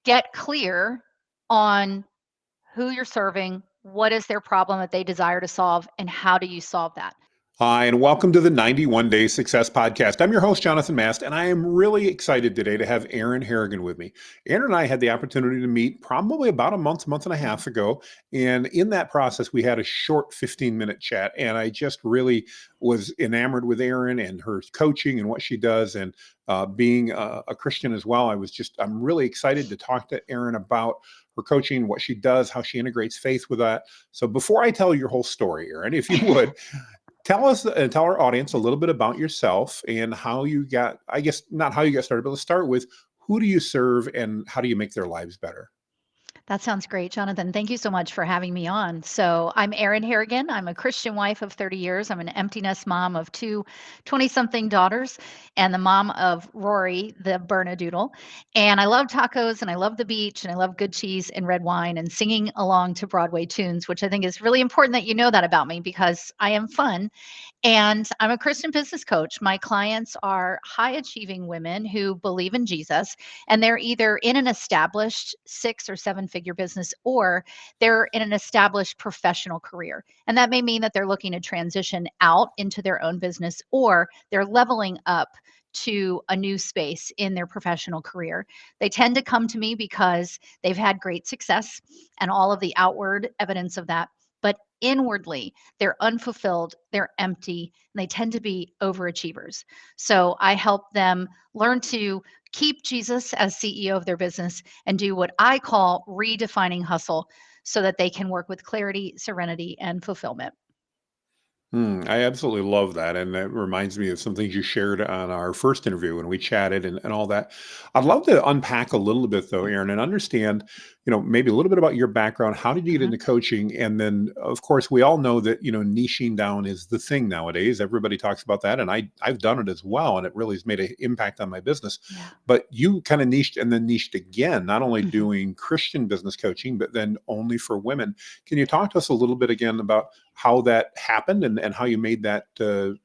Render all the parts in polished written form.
get clear on who you're serving, what is their problem that they desire to solve, and how do you solve that? Hi, and welcome to the 91 Day Success Podcast. I'm your host, Jonathan Mast, and I am really excited today to have Erin Harrigan with me. Erin and I had the opportunity to meet probably about a month and a half ago. And in that process, we had a short 15-minute chat. And I just really was enamored with Erin and her coaching and what she does. And being a Christian as well, I'm really excited to talk to Erin about her coaching, what she does, how she integrates faith with that. So before I tell your whole story, Erin, if you would, tell us and tell our audience a little bit about yourself and how you got, I guess, not how you got started, but let's start with who do you serve and how do you make their lives better? That sounds great, Jonathan. Thank you so much for having me on. So, I'm Erin Harrigan. I'm a Christian wife of 30 years. I'm an empty nest mom of two 20-something daughters and the mom of Rory, the Bernedoodle. And I love tacos and I love the beach and I love good cheese and red wine and singing along to Broadway tunes, which I think is really important that you know that about me because I am fun. And I'm a Christian business coach. My clients are high achieving women who believe in Jesus, and they're either in an established 6 or 7 figure business or they're in an established professional career. And that may mean that they're looking to transition out into their own business or they're leveling up to a new space in their professional career. They tend to come to me because they've had great success and all of the outward evidence of that. But inwardly, they're unfulfilled, they're empty, and they tend to be overachievers. So I help them learn to keep Jesus as CEO of their business and do what I call redefining hustle so that they can work with clarity, serenity, and fulfillment. I absolutely love that. And that reminds me of some things you shared on our first interview when we chatted and all that. I'd love to unpack a little bit though, Aaron, and understand, maybe a little bit about your background. How did you get Mhm. into coaching? And then of course we all know that, niching down is the thing nowadays. Everybody talks about that. And I've done it as well. And it really has made an impact on my business. Yeah. But you kind of niched and then niched again, not only Mhm. doing Christian business coaching, but then only for women. Can you talk to us a little bit again about how that happened and how you made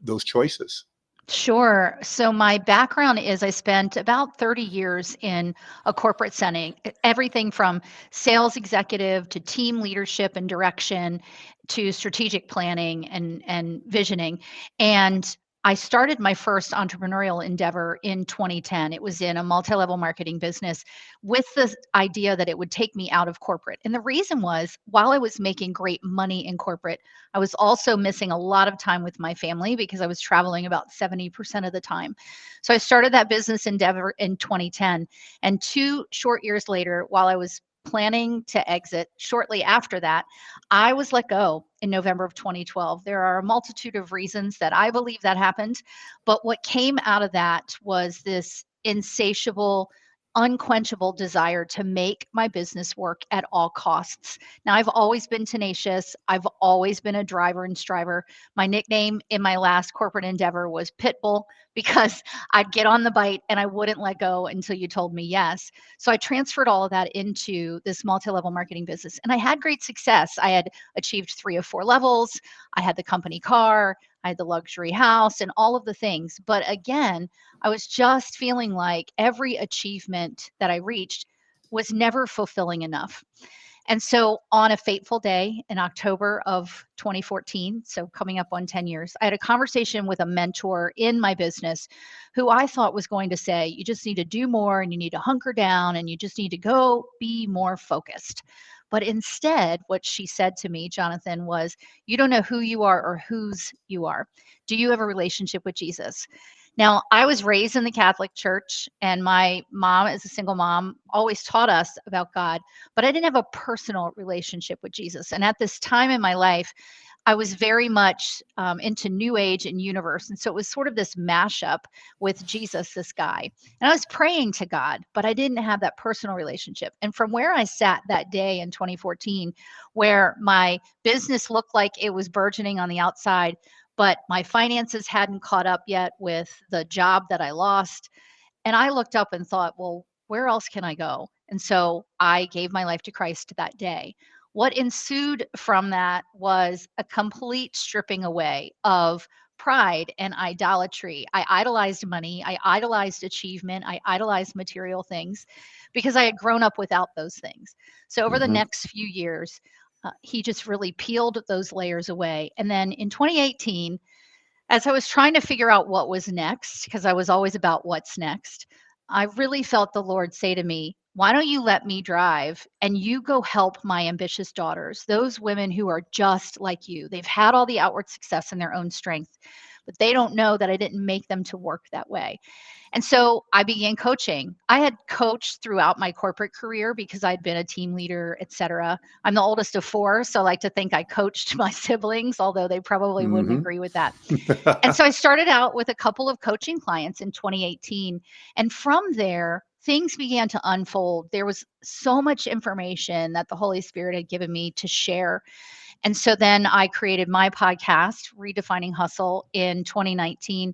those choices? Sure. So my background is I spent about 30 years in a corporate setting, everything from sales executive to team leadership and direction to strategic planning and visioning. And I started my first entrepreneurial endeavor in 2010. It was in a multi-level marketing business with the idea that it would take me out of corporate. And the reason was while I was making great money in corporate, I was also missing a lot of time with my family because I was traveling about 70% of the time. So I started that business endeavor in 2010. And 2 short years later, while I was planning to exit shortly after that, I was let go in November of 2012. There are a multitude of reasons that I believe that happened. But what came out of that was this insatiable, unquenchable desire to make my business work at all costs. Now, I've always been tenacious. I've always been a driver and striver. My nickname in my last corporate endeavor was Pitbull because I'd get on the bite and I wouldn't let go until you told me yes. So I transferred all of that into this multi level marketing business and I had great success. I had achieved 3 of 4 levels. I had the company car. I had the luxury house and all of the things. But again, I was just feeling like every achievement that I reached was never fulfilling enough. And so on a fateful day in October of 2014, so coming up on 10 years, I had a conversation with a mentor in my business who I thought was going to say, you just need to do more and you need to hunker down and you just need to go be more focused. But instead, what she said to me, Jonathan, was, you don't know who you are or whose you are. Do you have a relationship with Jesus? Now, I was raised in the Catholic Church, and my mom, as a single mom, always taught us about God, but I didn't have a personal relationship with Jesus. And at this time in my life, I was very much into New Age and universe. And so it was sort of this mashup with Jesus, this guy. And I was praying to God, but I didn't have that personal relationship. And from where I sat that day in 2014, where my business looked like it was burgeoning on the outside, but my finances hadn't caught up yet with the job that I lost. And I looked up and thought, well, where else can I go? And so I gave my life to Christ that day. What ensued from that was a complete stripping away of pride and idolatry. I idolized money, I idolized achievement, I idolized material things because I had grown up without those things. So over the Hmm. next few years, he just really peeled those layers away. And then in 2018, as I was trying to figure out what was next, because I was always about what's next, I really felt the Lord say to me, why don't you let me drive and you go help my ambitious daughters, those women who are just like you? They've had all the outward success in their own strength, but they don't know that I didn't make them to work that way. And so I began coaching. I had coached throughout my corporate career because I'd been a team leader, et cetera. I'm the oldest of four, so I like to think I coached my siblings, although they probably wouldn't Hmm. agree with that. And so I started out with a couple of coaching clients in 2018. And from there, things began to unfold. There was so much information that the Holy Spirit had given me to share. And so then I created my podcast, Redefining Hustle, in 2019.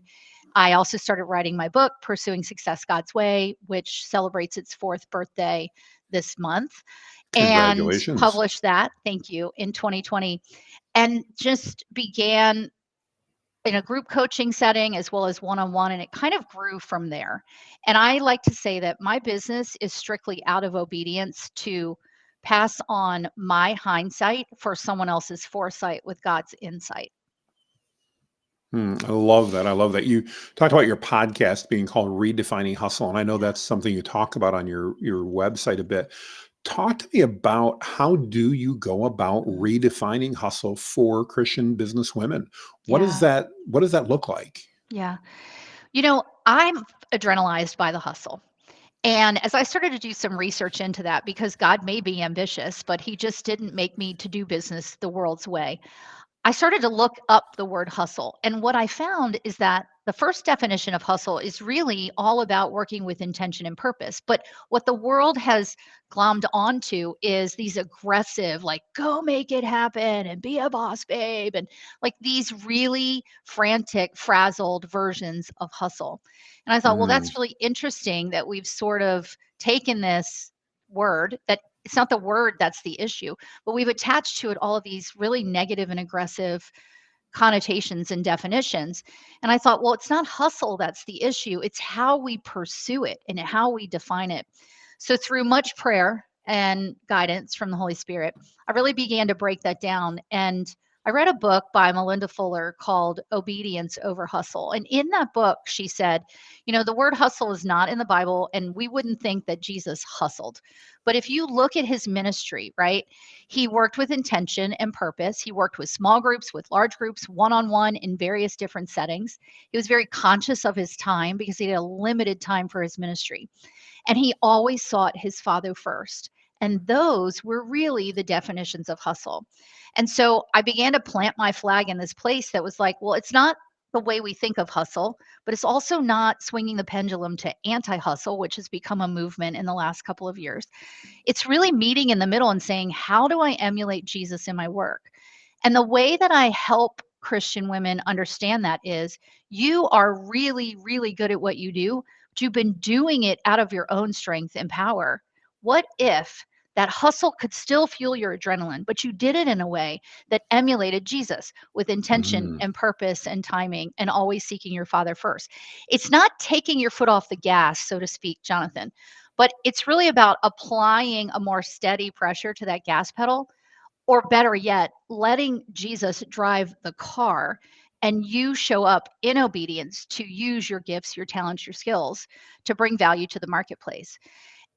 I also started writing my book, Pursuing Success God's Way, which celebrates its fourth birthday this month, and Congratulations. published that, thank you, in 2020, and just began in a group coaching setting as well as one on one. And it kind of grew from there. And I like to say that my business is strictly out of obedience to pass on my hindsight for someone else's foresight with God's insight. I love that. I love that. You talked about your podcast being called Redefining Hustle, and I know Yeah. that's something you talk about on your website a bit. Talk to me about how do you go about Mm. redefining hustle for Christian business women? Yeah. What does that look like? Yeah. I'm adrenalized by the hustle. And as I started to do some research into that, because God may be ambitious, but he just didn't make me to do business the world's way, I started to look up the word hustle. And what I found is that the first definition of hustle is really all about working with intention and purpose. But what the world has glommed onto is these aggressive, like, go make it happen and be a boss, babe, and like these really frantic, frazzled versions of hustle. And I thought, well, Mm, that's really interesting that we've sort of taken this word that it's not the word that's the issue, but we've attached to it all of these really negative and aggressive connotations and definitions. And I thought, well, it's not hustle that's the issue, it's how we pursue it and how we define it. So, through much prayer and guidance from the Holy Spirit, I really began to break that down. And I read a book by Melinda Fuller called Obedience Over Hustle. And in that book, she said, the word hustle is not in the Bible, and we wouldn't think that Jesus hustled. But if you look at his ministry, right, he worked with intention and purpose. He worked with small groups, with large groups, one on one in various different settings. He was very conscious of his time because he had a limited time for his ministry. And he always sought his Father first. And those were really the definitions of hustle. And so I began to plant my flag in this place that was like, well, it's not the way we think of hustle, but it's also not swinging the pendulum to anti hustle, which has become a movement in the last couple of years. It's really meeting in the middle and saying, how do I emulate Jesus in my work? And the way that I help Christian women understand that is you are really, really good at what you do, but you've been doing it out of your own strength and power. What if that hustle could still fuel your adrenaline, but you did it in a way that emulated Jesus with intention mhm. and purpose and timing and always seeking your Father first? It's not taking your foot off the gas, so to speak, Jonathan, but it's really about applying a more steady pressure to that gas pedal, or better yet, letting Jesus drive the car and you show up in obedience to use your gifts, your talents, your skills to bring value to the marketplace.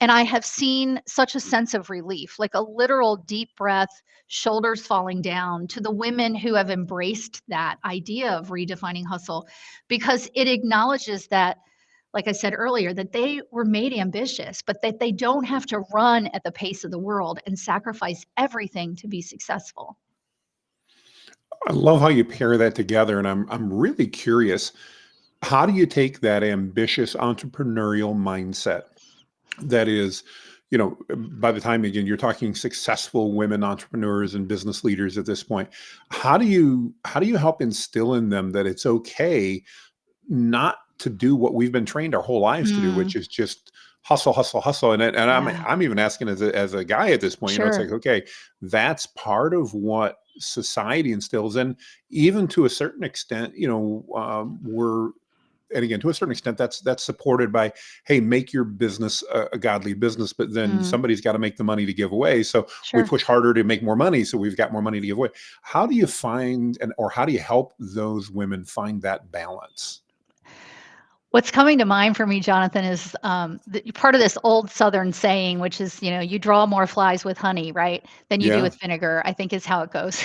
And I have seen such a sense of relief, like a literal deep breath, shoulders falling down to the women who have embraced that idea of redefining hustle, because it acknowledges that, like I said earlier, that they were made ambitious, but that they don't have to run at the pace of the world and sacrifice everything to be successful. I love how you pair that together, and I'm really curious. How do you take that ambitious entrepreneurial mindset that is, by the time again you're talking successful women entrepreneurs and business leaders at this point, how do you help instill in them that it's okay not to do what we've been trained our whole lives to do, Mm, which is just hustle, hustle, hustle. And Yeah, I'm even asking as a guy at this point, it's sure. like, okay, that's part of what society instills. And even to a certain extent, we're, and again, to a certain extent, that's supported by, hey, make your business a godly business, but then Mm, somebody's got to make the money to give away. So we sure. push harder to make more money, so we've got more money to give away. How do you find or how do you help those women find that balance? What's coming to mind for me, Jonathan, is part of this old Southern saying, which is, you draw more flies with honey, right, than you do Yeah. with vinegar, I think is how it goes.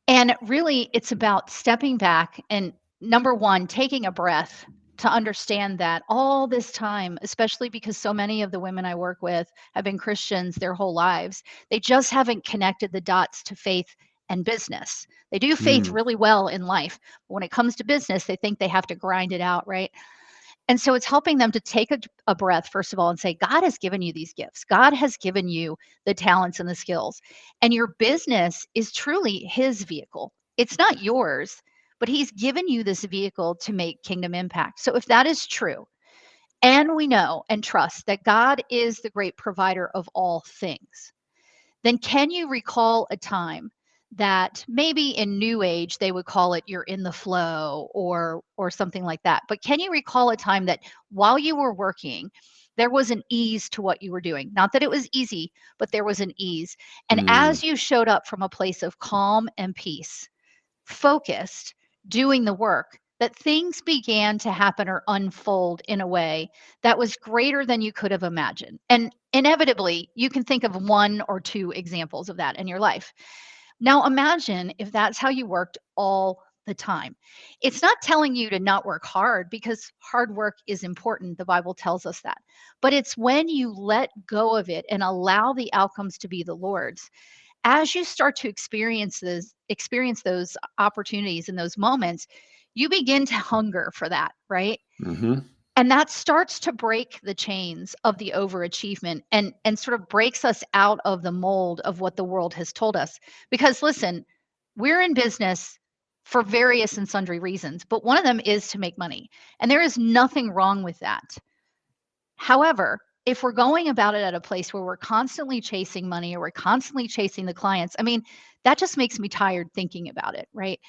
And really, it's about stepping back and number one, taking a breath to understand that all this time, especially because so many of the women I work with have been Christians their whole lives, they just haven't connected the dots to faith and business. They do faith Mm, really well in life. But when it comes to business, they think they have to grind it out, right? And so it's helping them to take a breath, first of all, and say, God has given you these gifts. God has given you the talents and the skills. And your business is truly his vehicle. It's not yours, but he's given you this vehicle to make kingdom impact. So if that is true, and we know and trust that God is the great provider of all things, then can you recall a time that maybe in new age they would call it you're in the flow or something like that, but can you recall a time that while you were working there was an ease to what you were doing, not that it was easy, but there was an ease, and mm, as you showed up from a place of calm and peace, focused, doing the work, that things began to happen or unfold in a way that was greater than you could have imagined. And inevitably, you can think of one or two examples of that in your life. Now, imagine if that's how you worked all the time. It's not telling you to not work hard because hard work is important. The Bible tells us that. But it's when you let go of it and allow the outcomes to be the Lord's, as you start to experience those opportunities and those moments, you begin to hunger for that, right? hmm And that starts to break the chains of the overachievement and sort of breaks us out of the mold of what the world has told us. Because listen, we're in business for various and sundry reasons, but one of them is to make money. And there is nothing wrong with that. However, if we're going about it at a place where we're constantly chasing money or we're constantly chasing the clients, I mean, that just makes me tired thinking about it, right?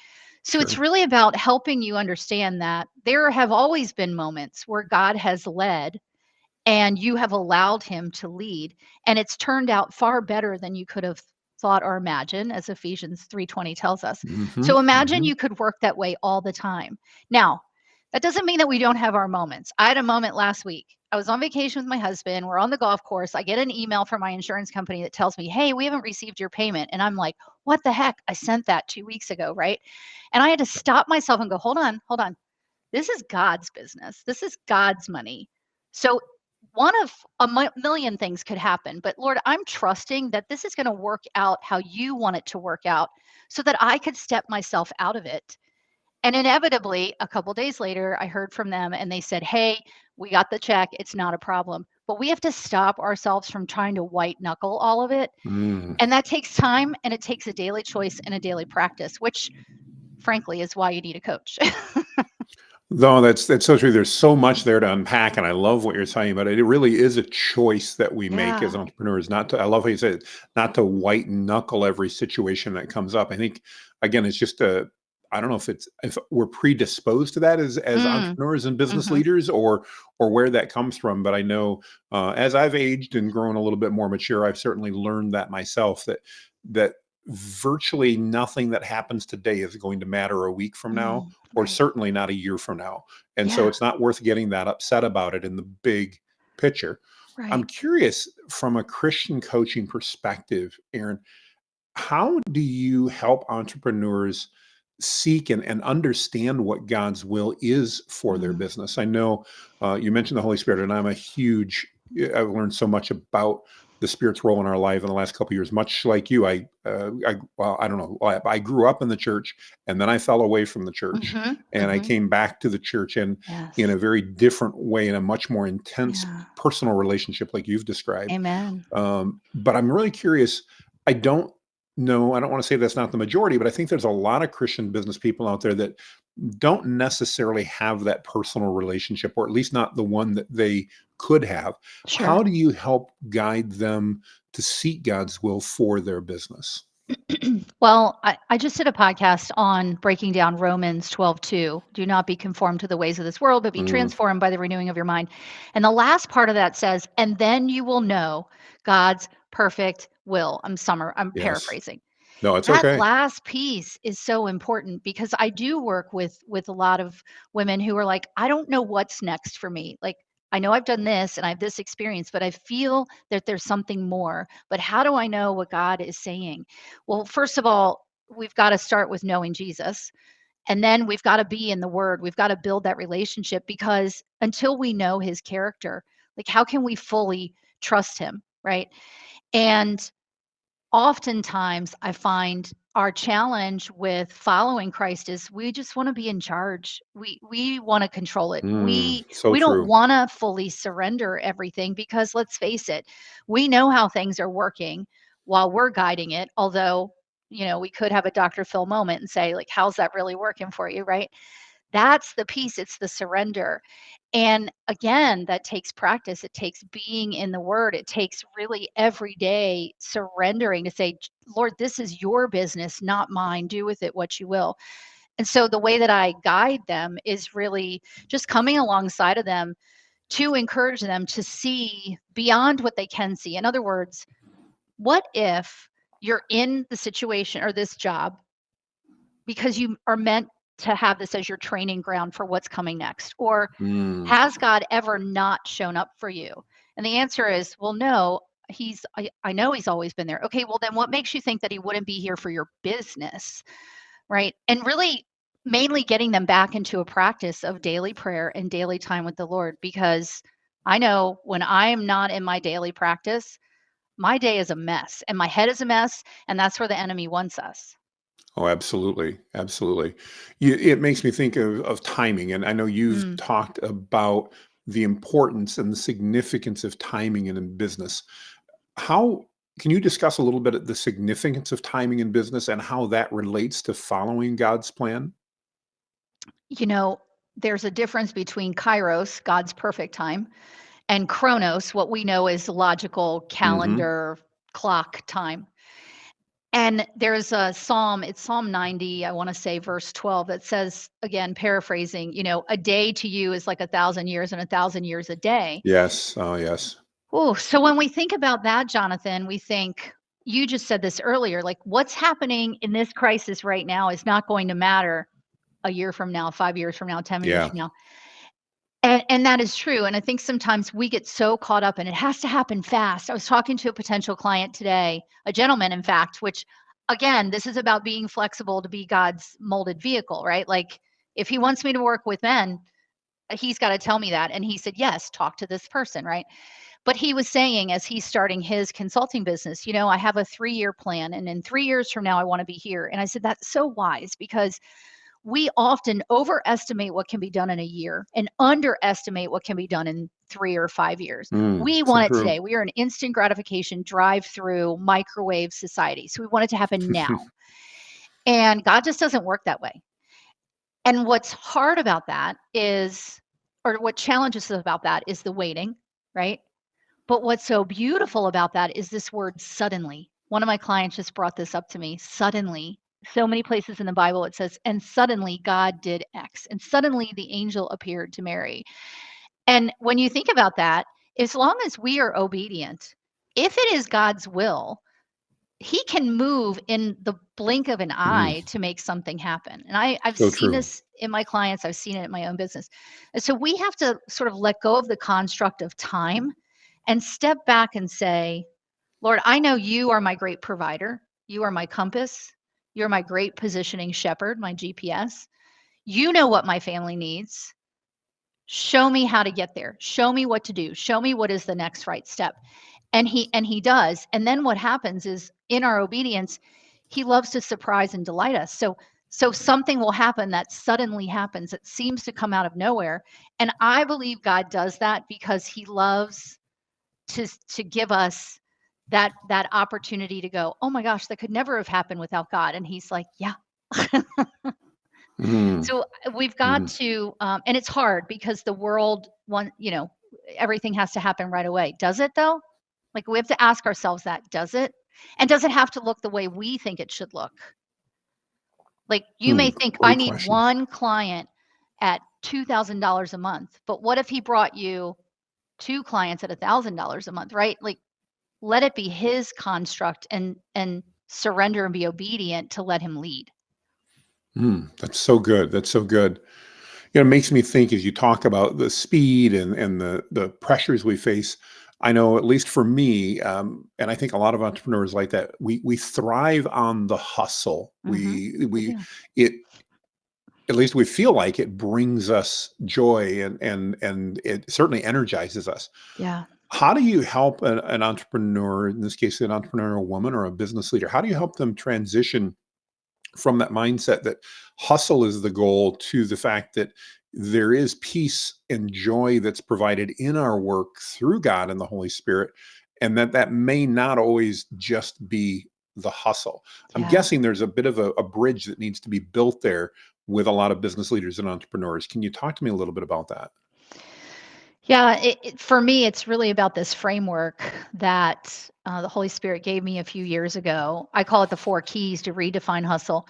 So it's Sure. really about helping you understand that there have always been moments where God has led and you have allowed him to lead, and it's turned out far better than you could have thought or imagined, as Ephesians 3:20 tells us. hmm So imagine hmm you could work that way all the time. Now, that doesn't mean that we don't have our moments. I had a moment last week. I was on vacation with my husband. We're on the golf course. I get an email from my insurance company that tells me, "Hey, we haven't received your payment." And I'm like, "What the heck? I sent that 2 weeks ago, right?" And I had to stop myself and go, "Hold on, hold on. This is God's business. This is God's money." So one of million things could happen, but Lord, I'm trusting that this is going to work out how you want it to work out so that I could step myself out of it. And inevitably, a couple days later, I heard from them and they said, "Hey, we got the check. It's not a problem." But we have to stop ourselves from trying to white knuckle all of it. Mm. And that takes time and it takes a daily choice and a daily practice, which frankly is why you need a coach. No, that's so true. There's so much there to unpack, and I love what you're saying. But it really is a choice that we make as Yeah. entrepreneurs. Not to, I love how you said, not to white knuckle every situation that comes up. I think again, it's just a. I don't know if we're predisposed to that as Mm. entrepreneurs and business Mhm. leaders, or where that comes from. But I know as I've aged and grown a little bit more mature, I've certainly learned that myself. That virtually nothing that happens today is going to matter a week from now, Mm. or Right. certainly not a year from now. And so Yeah. it's not worth getting that upset about it in the big picture. I'm Right. curious from a Christian coaching perspective, Erin, how do you help entrepreneurs seek and understand what God's will is for their Mm. business? I know you mentioned the Holy Spirit, and I've learned so much about the Spirit's role in our life in the last couple of years. Much like you, well, I don't know, I grew up in the church, and then I fell away from the church, Mhm. and I Mhm. came back to the church, and in Yes. a very different way, in a much more intense Yeah. personal relationship, like you've described. Amen. But I'm really curious. I don't know. I don't want to say that's not the majority, but I think there's a lot of Christian business people out there that don't necessarily have that personal relationship, or at least not the one that they could have. How Sure. do you help guide them to seek God's will for their business? Well, I just did a podcast on breaking down Romans 12:2. Do not be conformed to the ways of this world, but be Mm, transformed by the renewing of your mind. And the last part of that says, and then you will know God's perfect will. I'm yes. paraphrasing. No, it's That okay. last piece is so important because I do work with a lot of women who are like, I don't know what's next for me. Like, I know I've done this and I have this experience, but I feel that there's something more. But how do I know what God is saying? Well, first of all, we've got to start with knowing Jesus. And then we've got to be in the word. We've got to build that relationship because until we know his character, like how can we fully trust him? Right. And oftentimes I find our challenge with following Christ is we just want to be in charge. We want to control it. So We don't true. want to fully surrender everything because let's face it, we know how things are working while we're guiding it. Although, we could have a Dr. Phil moment and say like how's that really working for you, right? That's the piece, it's the surrender. And again, that takes practice. It takes being in the word. It takes really every day surrendering to say, Lord, this is your business, not mine. Do with it what you will. And so the way that I guide them is really just coming alongside of them to encourage them to see beyond what they can see. In other words, what if you're in the situation or this job because you are meant to have this as your training ground for what's coming next? Or Mm, has God ever not shown up for you? And the answer is, well, no, I know he's always been there. Okay, well, then what makes you think that he wouldn't be here for your business? Right. And really, mainly getting them back into a practice of daily prayer and daily time with the Lord, because I know when I am not in my daily practice, my day is a mess and my head is a mess. And that's where the enemy wants us. oh, absolutely. Absolutely. It makes me think of timing. And I know you've Mm. talked about the importance and the significance of timing in business. How can you discuss a little bit of the significance of timing in business and how that relates to following God's plan? You know, there's a difference between kairos, God's perfect time, and chronos, what we know is logical Hmm. calendar clock time. And there's a psalm, it's Psalm 90, I want to say verse 12, that says, again, paraphrasing, a day to you is like 1,000 years and 1,000 years a day. Yes. Oh, yes. Oh, so when we think about that, Jonathan, we think, you just said this earlier, like what's happening in this crisis right now is not going to matter a year from now, 5 years from now, 10 years Yeah. from now. And that is true, and I think sometimes we get so caught up and it has to happen fast. I was talking to a potential client today, a gentleman, in fact, which again, this is about being flexible to be God's molded vehicle, right? Like, if he wants me to work with men, he's gotta tell me that, and he said, "Yes, talk to this person," right? But he was saying as he's starting his consulting business, "I have a 3-year plan, and in 3 years from now, I wanna be here." And I said, "That's so wise because we often overestimate what can be done in a year and underestimate what can be done in 3 or 5 years. We So want it true. today. We are an instant gratification, drive through, microwave society. So we want it to happen now. And God just doesn't work that way. And what's hard about that is, or what challenges us about that is the waiting, right? But what's so beautiful about that is this word suddenly. One of my clients just brought this up to me. Suddenly, so many places in the Bible it says, and suddenly God did X, and suddenly the angel appeared to Mary. And when you think about that, as long as we are obedient, if it is God's will, he can move in the blink of an Mm, eye to make something happen. And I've so seen true. this in my clients, I've seen it in my own business. And so we have to sort of let go of the construct of time and step back and say, Lord, I know you are my great provider. You are my compass. You're my great positioning shepherd, my GPS. You know what my family needs. Show me how to get there. Show me what to do. Show me what is the next right step. And he does. And then what happens is in our obedience, he loves to surprise and delight us. So something will happen that suddenly happens. It seems to come out of nowhere. And I believe God does that because he loves to give us that opportunity to go, "Oh my gosh, that could never have happened without God." And he's like, "Yeah." Mm, So we've got mhm. to, and it's hard because the world want, everything has to happen right away. Does it though? Like we have to ask ourselves that, does it? And does it have to look the way we think it should look? Like you may think I Great need question. one client at $2,000 a month, but what if he brought you two clients at $1,000 a month, right? Like let it be his construct and surrender and be obedient to let him lead. That's so good. That's so good. It makes me think as you talk about the speed and the pressures we face. I know, at least for me, and I think a lot of entrepreneurs like that. We thrive on the hustle. We We do. it At least we feel like it brings us joy and it certainly energizes us. Yeah. How do you help an entrepreneur, in this case, an entrepreneurial woman or a business leader? How do you help them transition from that mindset that hustle is the goal to the fact that there is peace and joy that's provided in our work through God and the Holy Spirit, and that may not always just be the hustle? I'm Yeah. guessing there's a bit of a bridge that needs to be built there with a lot of business leaders and entrepreneurs. Can you talk to me a little bit about that? Yeah, for me, it's really about this framework that the Holy Spirit gave me a few years ago. I call it the four keys to redefine hustle.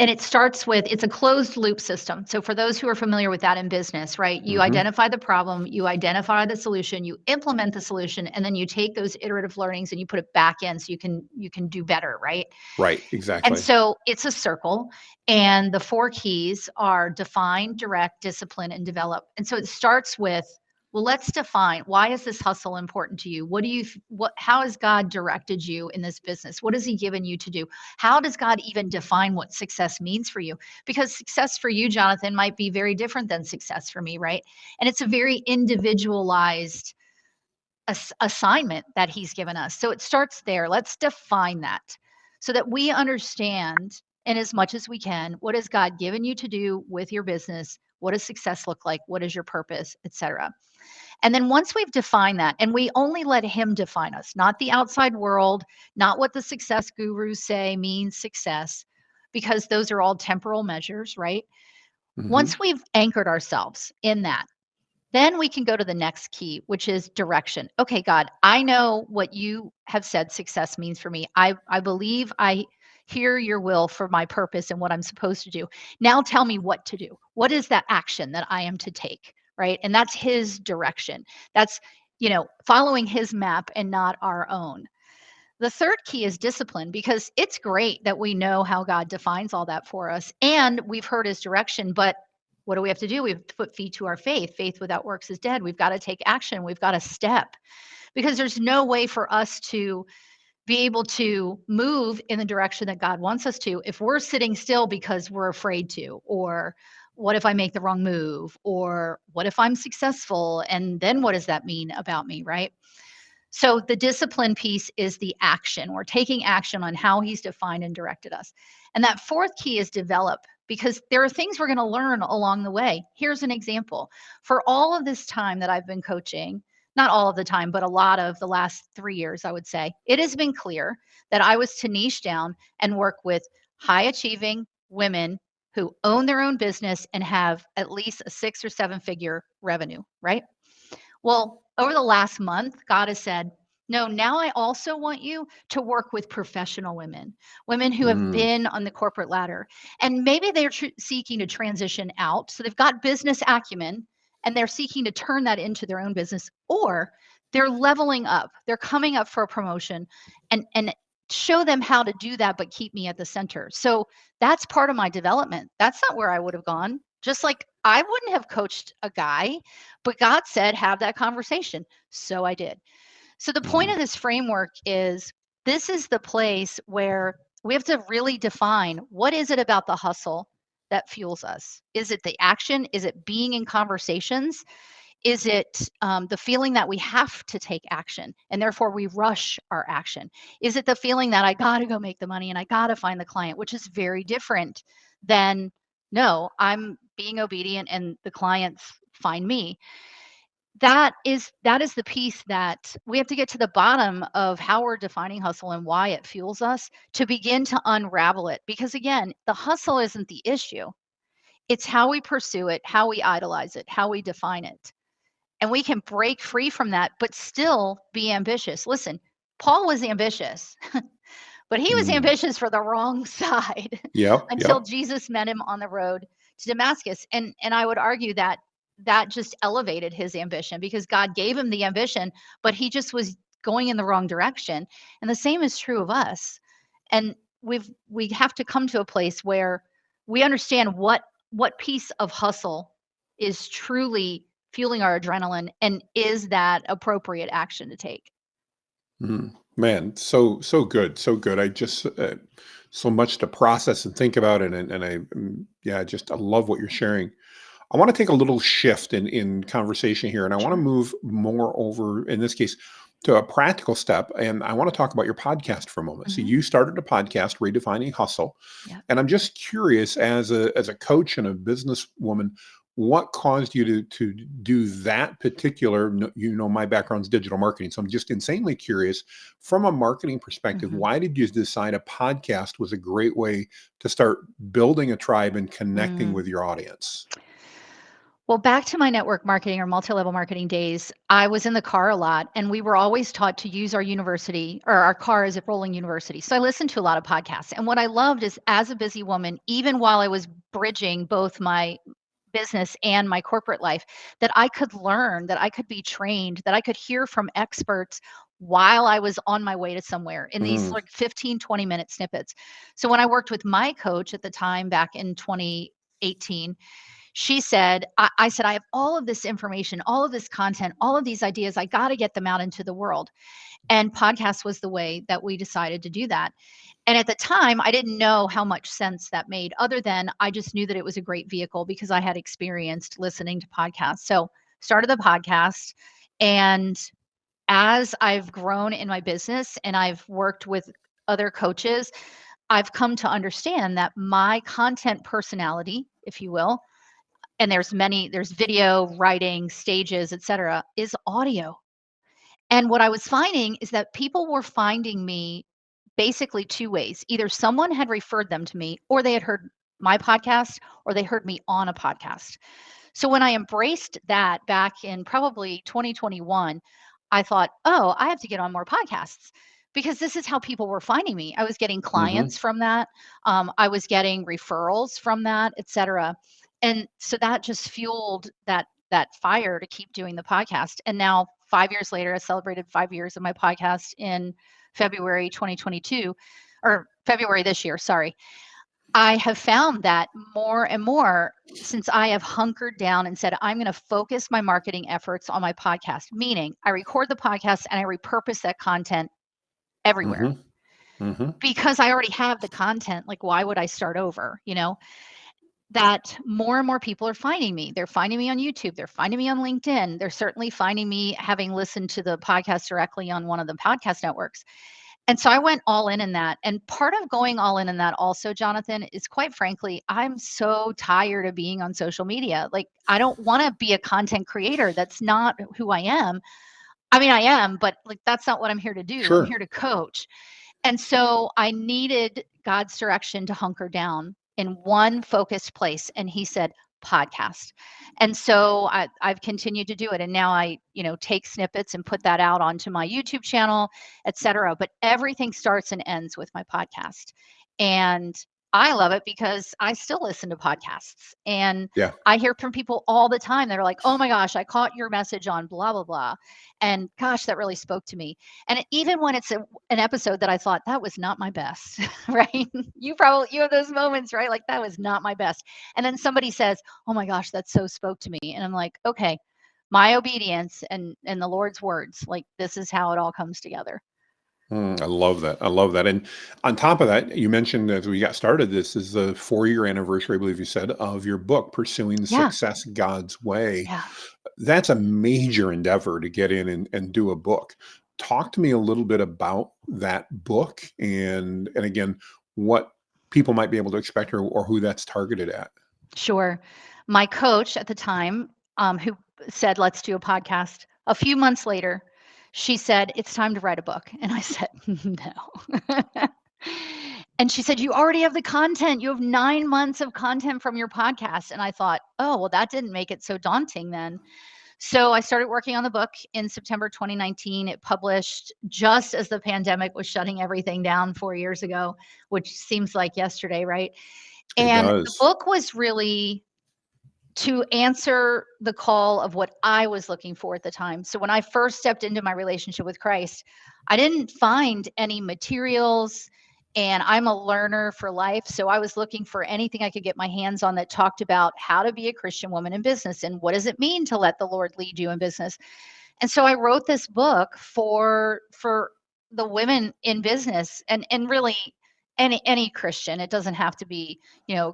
And it starts with it's a closed loop system. So, for those who are familiar with that in business, right, you Hmm. identify the problem, you identify the solution, you implement the solution, and then you take those iterative learnings and you put it back in so you can do better, right? Right, And exactly. so it's a circle, and the four keys are define, direct, discipline, and develop. And so it starts with, well, let's define why is this hustle important to you? What do you what how has God directed you in this business? What has he given you to do? How does God even define what success means for you? Because success for you, Jonathan, might be very different than success for me, right? And it's a very individualized assignment that he's given us. So it starts there. Let's define that so that we understand, and as much as we can, what has God given you to do with your business? What does success look like? What is your purpose, etc. And then once we've defined that, and we only let him define us, not the outside world, not what the success gurus say means success, because those are all temporal measures, right? Hmm. Once we've anchored ourselves in that, then we can go to the next key, which is direction. Okay, God, I know what you have said success means for me. I believe I hear your will for my purpose and what I'm supposed to do. Now tell me what to do. What is that action that I am to take? Right. And that's his direction. That's, following his map and not our own. The third key is discipline because it's great that we know how God defines all that for us and we've heard his direction, but what do we have to do? We have to put feet to our faith. Faith without works is dead. We've got to take action. We've got to step because there's no way for us to be able to move in the direction that God wants us to if we're sitting still because we're afraid to, or what if I make the wrong move, or what if I'm successful? And then what does that mean about me, right? So the discipline piece is the action. We're taking action on how he's defined and directed us. And that fourth key is develop because there are things we're going to learn along the way. Here's an example. For all of this time that I've been coaching, not all of the time, but a lot of the last 3 years, I would say, it has been clear that I was to niche down and work with high achieving women who own their own business and have at least a 6 or 7 figure revenue, right? Well, over the last month, God has said, no, now I also want you to work with professional women, women who have Mm. been on the corporate ladder. And maybe they're seeking to transition out. So they've got business acumen and they're seeking to turn that into their own business, or they're leveling up. They're coming up for a promotion and show them how to do that, but keep me at the center. So that's part of my development. That's not where I would have gone. Just like I wouldn't have coached a guy, but God said, have that conversation. So I did. So the point Mm. of this framework is this is the place where we have to really define what is it about the hustle that fuels us? Is it the action? Is it being in conversations? Is it the feeling that we have to take action and therefore we rush our action? Is it the feeling that I got to go make the money and I got to find the client, which is very different than no, I'm being obedient and the clients find me. That is the piece that we have to get to the bottom of how we're defining hustle and why it fuels us to begin to unravel it. Because again, the hustle isn't the issue. It's how we pursue it, how we idolize it, how we define it. And we can break free from that, but still be ambitious. Listen, Paul was ambitious, but he was Mm. ambitious for the wrong side Yep. until Yep. Jesus met him on the road to Damascus. And I would argue that that just elevated his ambition because God gave him the ambition, but he just was going in the wrong direction. And the same is true of us. And we have to come to a place where we understand what piece of hustle is truly fueling our adrenaline and is that appropriate action to take. Mm. Man, so good, so good. I just so much to process and think about, and yeah, just I love what you're sharing. I want to take a little shift in conversation here, and I want to Sure. move more over, in this case, to a practical step. And I want to talk about your podcast for a moment. So Hmm. you started a podcast, Redefining Hustle, Yeah. and I'm just curious, as a coach and a businesswoman, what caused you to do that particular? My background's digital marketing, so I'm just insanely curious from a marketing perspective. Hmm. Why did you decide a podcast was a great way to start building a tribe and connecting with your audience? Well, back to my network marketing or multi-level marketing days, I was in the car a lot and we were always taught to use our university or our car as a rolling university. So I listened to a lot of podcasts. And what I loved is as a busy woman, even while I was bridging both my business and my corporate life, that I could learn, that I could be trained, that I could hear from experts while I was on my way to somewhere in these Mm, like 15, 20-minute snippets. So when I worked with my coach at the time back in 2018, she said, I said, I have all of this information, all of this content, all of these ideas. I got to get them out into the world. And podcast was the way that we decided to do that. And at the time, I didn't know how much sense that made, other than I just knew that it was a great vehicle because I had experienced listening to podcasts. So started the podcast. And as I've grown in my business and I've worked with other coaches, I've come to understand that my content personality, if you will, and there's video, writing, stages, etc., is audio. And what I was finding is that people were finding me basically two ways. Either someone had referred them to me or they had heard my podcast or they heard me on a podcast. So when I embraced that back in probably 2021, I thought, "Oh, I have to get on more podcasts." Because this is how people were finding me. I was getting mhm. clients from that. I was getting referrals from that, etc. And so that just fueled that fire to keep doing the podcast. And now 5 years later, I celebrated 5 years of my podcast in February 2022, or February this year. Sorry. I have found that more and more since I have hunkered down and said, I'm going to focus my marketing efforts on my podcast, meaning I record the podcast and I repurpose that content everywhere Mhm. Mhm. because I already have the content. Like, why would I start over? That more and more people are finding me. They're finding me on YouTube. They're finding me on LinkedIn. They're certainly finding me having listened to the podcast directly on one of the podcast networks. And so I went all in that. And part of going all in that also, Jonathan, is quite frankly, I'm so tired of being on social media. Like, I don't want to be a content creator. That's not who I am. I mean, I am, but like, that's not what I'm here to do. I'm Sure. here to coach. And so I needed God's direction to hunker down in one focused place. And he said, podcast. And so I've continued to do it. And now I, take snippets and put that out onto my YouTube channel, et cetera. But everything starts and ends with my podcast. And I love it because I still listen to podcasts. And Yeah. I hear from people all the time that are like, oh my gosh, I caught your message on blah, blah, blah. And gosh, that really spoke to me. And even when it's an episode that I thought that was not my best, right? You have those moments, right? Like that was not my best. And then somebody says, "Oh my gosh, that so spoke to me." And I'm like, "Okay, my obedience and the Lord's words, like this is how it all comes together." I love that. I love that. And on top of that, you mentioned as we got started, this is the 4-year anniversary, I believe you said, of your book, Pursuing Yeah. Success God's Way. Yeah. That's a major endeavor to get in and do a book. Talk to me a little bit about that book and again, what people might be able to expect or who that's targeted at. Sure. My coach at the time, who said, "Let's do a podcast," a few months later, she said, "It's time to write a book." And I said, "No." And she said, "You already have the content. You have 9 months of content from your podcast." And I thought, "Oh, well, that didn't make it so daunting then." So I started working on the book in September 2019. It published just as the pandemic was shutting everything down 4 years ago, which seems like yesterday, right? It And the does. book was really to answer the call of what I was looking for at the time. So when I first stepped into my relationship with Christ, I didn't find any materials, and I'm a learner for life. So I was looking for anything I could get my hands on that talked about how to be a Christian woman in business and what does it mean to let the Lord lead you in business. And so I wrote this book for the women in business, and really any Christian. It doesn't have to be,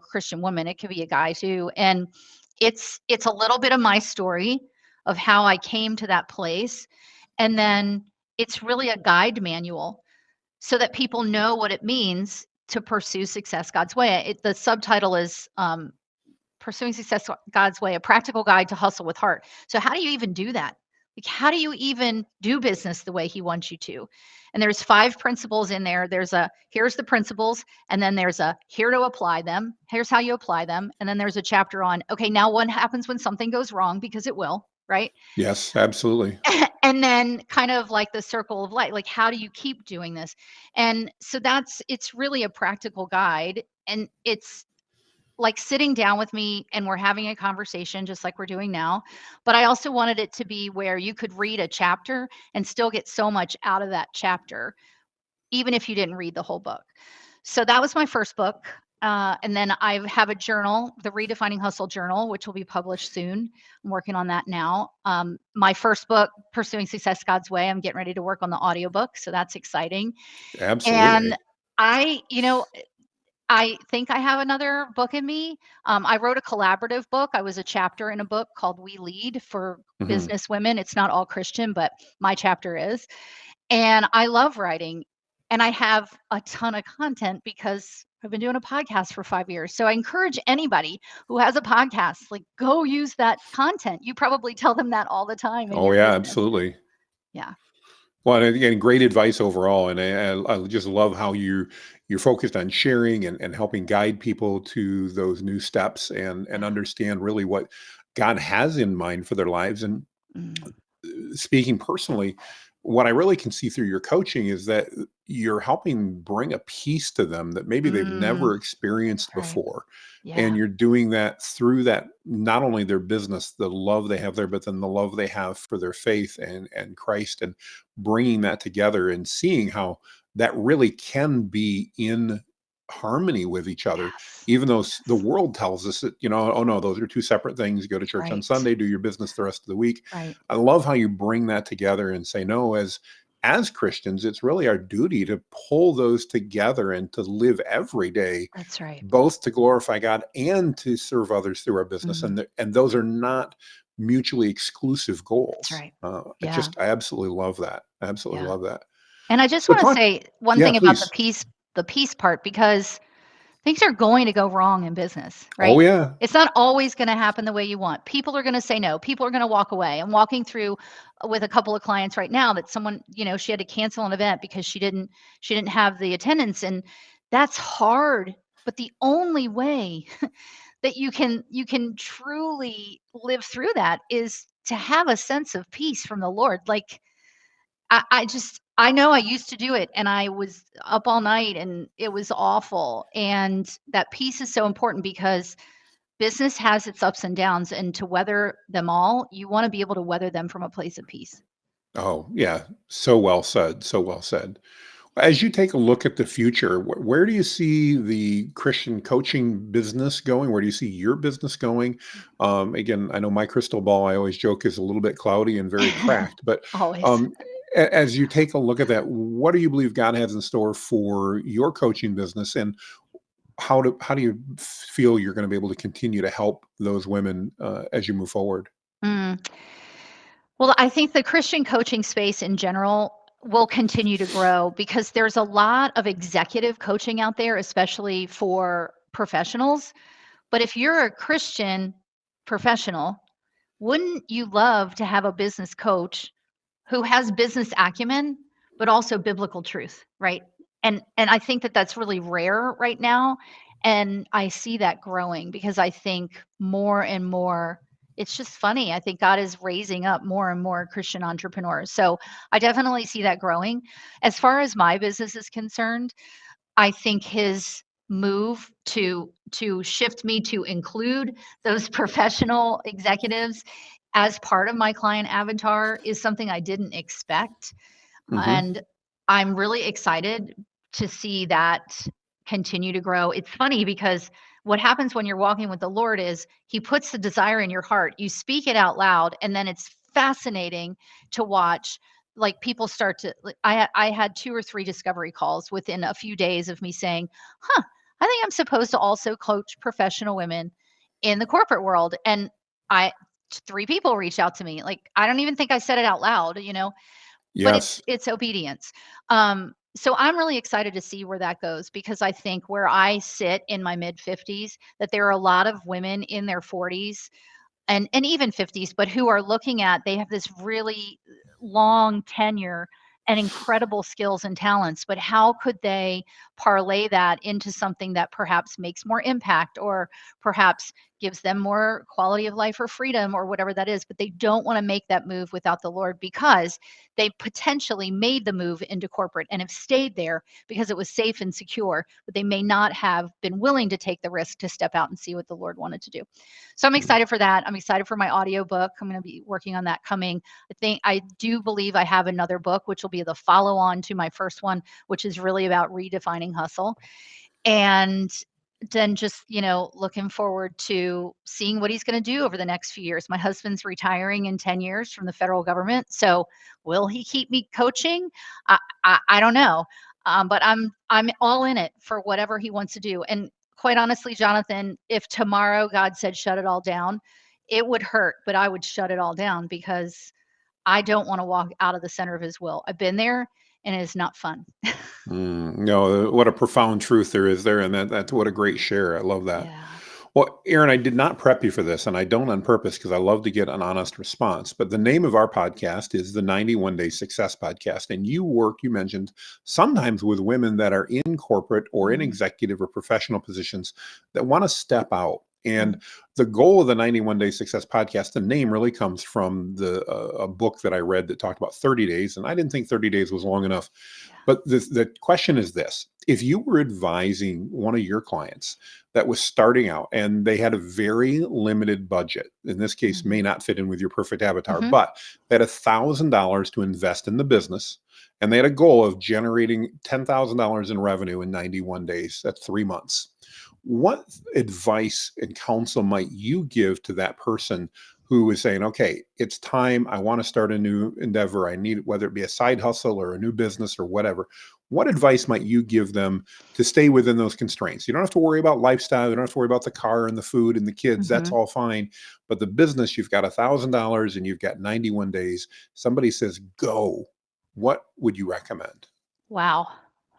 Christian woman. It could be a guy too. And it's a little bit of my story of how I came to that place. And then it's really a guide manual so that people know what it means to pursue success God's way. The subtitle is Pursuing Success God's Way, a practical guide to hustle with heart. So how do you even do that? Like, how do you even do business the way he wants you to? And there's 5 principles in there. Here's the principles, and then there's a here to apply them. Here's how you apply them. And then there's a chapter on, okay, now what happens when something goes wrong, because it will, right? Yes, absolutely. And then kind of like the circle of light, like how do you keep doing this? And so it's really a practical guide, and it's like sitting down with me and we're having a conversation just like we're doing now. But I also wanted it to be where you could read a chapter and still get so much out of that chapter, even if you didn't read the whole book. So that was my first book. And then I have a journal, the Redefining Hustle Journal, which will be published soon. I'm working on that now. My first book, Pursuing Success God's Way, I'm getting ready to work on the audiobook. So that's exciting. And Absolutely. I, you know, I think I have another book in me. I wrote a collaborative book. I was a chapter in a book called We Lead for Mhm. business women. It's not all Christian, but my chapter is. And I love writing. And I have a ton of content because I've been doing a podcast for 5 years. So I encourage anybody who has a podcast, like, go use that content. You probably tell them that all the time in Oh, your yeah, business. absolutely. Yeah. Well, and again, great advice overall, and I just love how you're focused on sharing and helping guide people to those new steps and Yeah. understand really what God has in mind for their lives. And Mm, speaking personally, what I really can see through your coaching is that you're helping bring a peace to them that maybe they've mm, never experienced right. before. And Yeah. you're doing that through that, not only their business, the love they have there, but then the love they have for their faith and Christ, and bringing that together and seeing how that really can be in harmony with each other, Yes. even though the Yes. world tells us that, oh no, those are two separate things. Go to church on Right. Sunday, do your business the rest of the week. Right. I love how you bring that together and say, no, as Christians, it's really our duty to pull those together and to live every day, That's right. both to glorify God and to serve others through our business. Mm, And those are not mutually exclusive that's goals. right. I Yeah. just, I absolutely love that. I absolutely Yeah. love that. And I just So wanna talk, say one yeah, thing about please. the peace part, because things are going to go wrong in business, Oh right? yeah. It's not always gonna happen the way you want. People are gonna say no. People are gonna walk away. I'm walking through with a couple of clients right now that someone, she had to cancel an event because she didn't have the attendance, and that's hard. But the only way that you can truly live through that is to have a sense of peace from the Lord. Like, I know I used to do it, and I was up all night and it was awful. And that peace is so important because business has its ups and downs, and to weather them all, you want to be able to weather them from a place of peace. Oh yeah. So well said. So well said. As you take a look at the future, where do you see the Christian coaching business going? Where do you see your business going? Again, I know my crystal ball, I always joke, is a little bit cloudy and very cracked, but Always. um, as you take a look at that, what do you believe God has in store for your coaching business, and how do you feel you're going to be able to continue to help those women as you move forward? Mm. Well, I think the Christian coaching space in general will continue to grow because there's a lot of executive coaching out there, especially for professionals. But if you're a Christian professional, wouldn't you love to have a business coach who has business acumen, but also biblical truth, right? And I think that that's really rare right now, and I see that growing because I think more and more it's just funny. I think God is raising up more and more Christian entrepreneurs. So I definitely see that growing. As far as my business is concerned, I think his move to shift me to include those professional executives as part of my client avatar is something I didn't expect. Hmm. And I'm really excited to see that continue to grow. It's funny because what happens when you're walking with the Lord is he puts the desire in your heart. You speak it out loud, and then it's fascinating to watch. Like people start to, I had 2 or 3 discovery calls within a few days of me saying, huh, I think I'm supposed to also coach professional women in the corporate world. And I, 3 people reached out to me. Like, I don't even think I said it out loud, but Yes. it's obedience. So I'm really excited to see where that goes because I think where I sit in my mid 50s, that there are a lot of women in their 40s and even 50s, but who are looking at they have this really long tenure and incredible skills and talents, but how could they parlay that into something that perhaps makes more impact or perhaps gives them more quality of life or freedom or whatever that is, but they don't want to make that move without the Lord because they potentially made the move into corporate and have stayed there because it was safe and secure, but they may not have been willing to take the risk to step out and see what the Lord wanted to do. So I'm excited for that. I'm excited for my audiobook. I'm going to be working on that coming. I do believe I have another book, which will be the follow on to my first one, which is really about redefining hustle. And then just, looking forward to seeing what he's going to do over the next few years. My husband's retiring in 10 years from the federal government. So will he keep me coaching? I don't know. But I'm all in it for whatever he wants to do. And quite honestly, Jonathan, if tomorrow God said shut it all down, it would hurt, but I would shut it all down because I don't want to walk out of the center of his will. I've been there and it is not fun. No, what a profound truth there is there, and that's what a great share. I love that. Yeah. Well, Aaron, I did not prep you for this, and I don't on purpose because I love to get an honest response. But the name of our podcast is the 91 Day Success Podcast. And you mentioned, sometimes with women that are in corporate or in Mm, executive or professional positions that want to step out. mm, And the goal of the 91 Day Success Podcast, the name really comes from a book that I read that talked about 30 days. And I didn't think 30 days was long enough. yeah. But the question is this: if you were advising one of your clients that was starting out and they had a very limited budget, in this case, may Mhm. not fit in with your perfect avatar, Mhm. but they had $1,000 to invest in the business and they had a goal of generating $10,000 in revenue in 91 days. That's 3 months. What advice and counsel might you give to that person who is saying, okay, it's time. I want to start a new endeavor. I need, whether it be a side hustle or a new business or whatever. What advice might you give them to stay within those constraints? You don't have to worry about lifestyle. You don't have to worry about the car and the food and the kids. That's Mhm. all fine. But the business, you've got $1,000 and you've got 91 days. Somebody says, go. What would you recommend? Wow.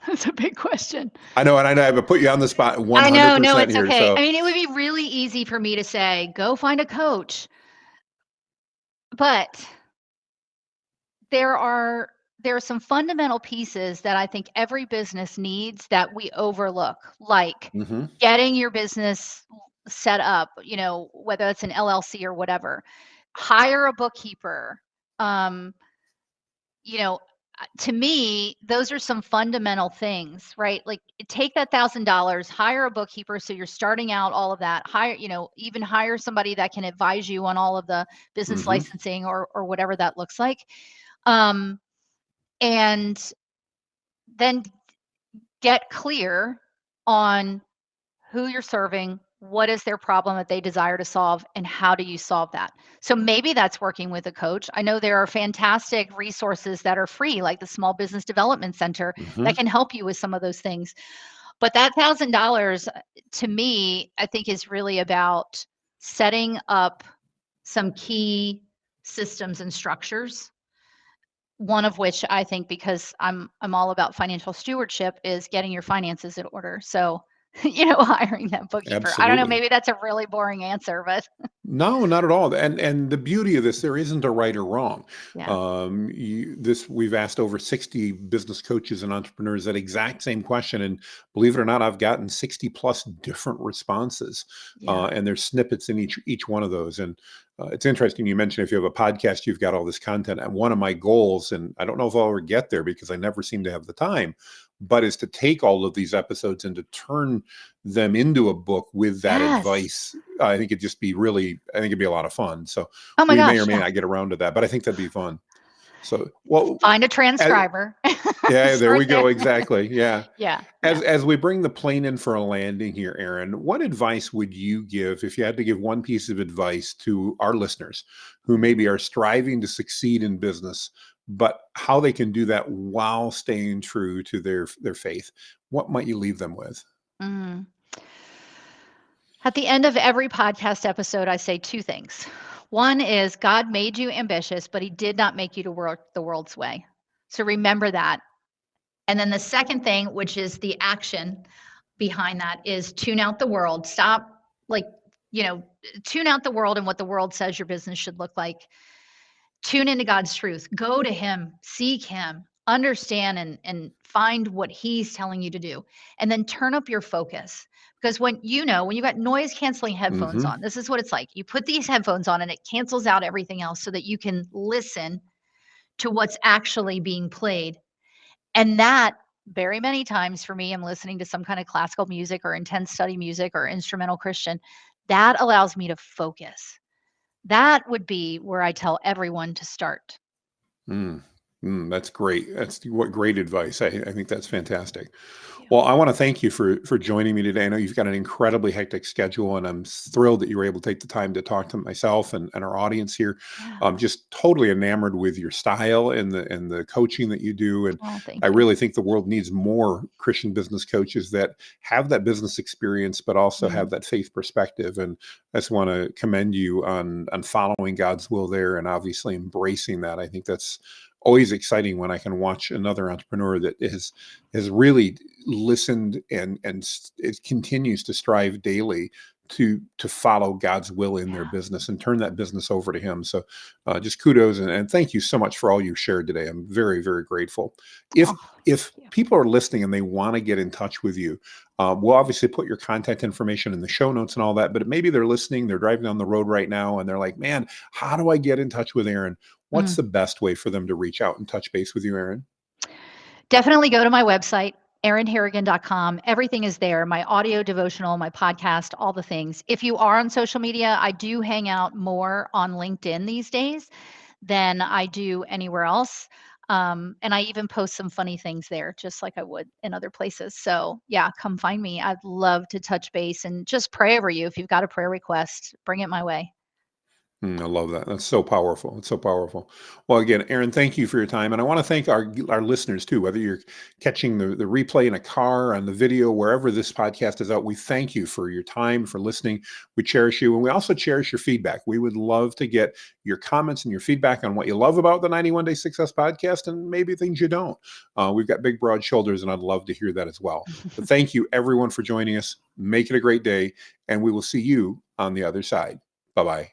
That's a big question. I know I've put you on the spot I know, no, 100% it's here. okay. I So, mean, it would be really easy for me to say, "Go find a coach." But there are there are some fundamental pieces that I think every business needs that we overlook, like mhm. getting your business set up, whether it's an LLC or whatever. Hire a bookkeeper. Um, you know, to me, those are some fundamental things, right? Like take that $1,000, hire a bookkeeper. So you're starting out all of that. Hire, even hire somebody that can advise you on all of the business Mhm. licensing or whatever that looks like. Um, and then get clear on who you're serving, what is their problem that they desire to solve, and how do you solve that? So maybe that's working with a coach. I know there are fantastic resources that are free, like the Small Business Development Center, that Mhm. can help you with some of those things. But that $1,000 to me, I think is really about setting up some key systems and structures. One of which I think because I'm all about financial stewardship is getting your finances in order. So, hiring that bookkeeper. I don't know, Absolutely. maybe that's a really boring answer, but No, not at all. And the beauty of this, there isn't a right or wrong. Yeah. We've asked over 60 business coaches and entrepreneurs that exact same question, and believe it or not, I've gotten 60 plus different responses, Yeah. and there's snippets in each one of those. And it's interesting you mentioned if you have a podcast, you've got all this content. And one of my goals, and I don't know if I'll ever get there because I never seem to have the time, but is to take all of these episodes and to turn them into a book with that Yes. advice. I think it'd be a lot of fun. So Oh my we may or gosh. may Yeah. not get around to that, but I think that'd be fun. So, well, Find a as, transcriber. yeah, there Start we there. go. Exactly. Yeah. Yeah. As Yeah. we bring the plane in for a landing here, Erin, what advice would you give if you had to give one piece of advice to our listeners who maybe are striving to succeed in business, but how they can do that while staying true to their faith? What might you leave them with? Mm. At the end of every podcast episode, I say two things. One is God made you ambitious, but he did not make you to work the world's way. So remember that. And then the second thing, which is the action behind that, is tune out the world. Stop, like, you know, tune out the world and what the world says your business should look like. Tune into God's truth. Go to him, seek him, understand and find what he's telling you to do. And then turn up your focus. Because when when you got noise canceling headphones Hmm. on, this is what it's like. You put these headphones on and it cancels out everything else so that you can listen to what's actually being played. And that very many times for me, I'm listening to some kind of classical music or intense study music or instrumental Christian. That allows me to focus. That would be where I tell everyone to start. Mm, that's great. That's what great advice. I think that's fantastic. Yeah. Well, I want to thank you for joining me today. I know you've got an incredibly hectic schedule, and I'm thrilled that you were able to take the time to talk to myself and our audience here. Yeah. I'm just totally enamored with your style and the coaching that you do, and Oh, I thank you. really think the world needs more Christian business coaches that have that business experience, but also Mm. have that faith perspective. And I just want to commend you on following God's will there, and obviously embracing that. I think that's always exciting when I can watch another entrepreneur that has really listened and it continues to strive daily to follow God's will in their Yeah. business and turn that business over to him. So just kudos and thank you so much for all you shared today. I'm very, very grateful. If Oh, if thank you. people are listening and they want to get in touch with you, we'll obviously put your contact information in the show notes and all that, but maybe they're listening, they're driving down the road right now and they're like, man, how do I get in touch with Erin? What's Mm. the best way for them to reach out and touch base with you, Erin? Definitely go to my website, erinharrigan.com. Everything is there, my audio devotional, my podcast, all the things. If you are on social media, I do hang out more on LinkedIn these days than I do anywhere else. And I even post some funny things there, just like I would in other places. So, yeah, come find me. I'd love to touch base and just pray over you. If you've got a prayer request, bring it my way. I love that. That's so powerful. It's so powerful. Well, again, Erin, thank you for your time, and I want to thank our listeners too. Whether you're catching the replay in a car, on the video, wherever this podcast is out, we thank you for your time, for listening. We cherish you, and we also cherish your feedback. We would love to get your comments and your feedback on what you love about the 91 Day Success Podcast, and maybe things you don't. We've got big, broad shoulders, and I'd love to hear that as well. But thank you, everyone, for joining us. Make it a great day, and we will see you on the other side. Bye bye.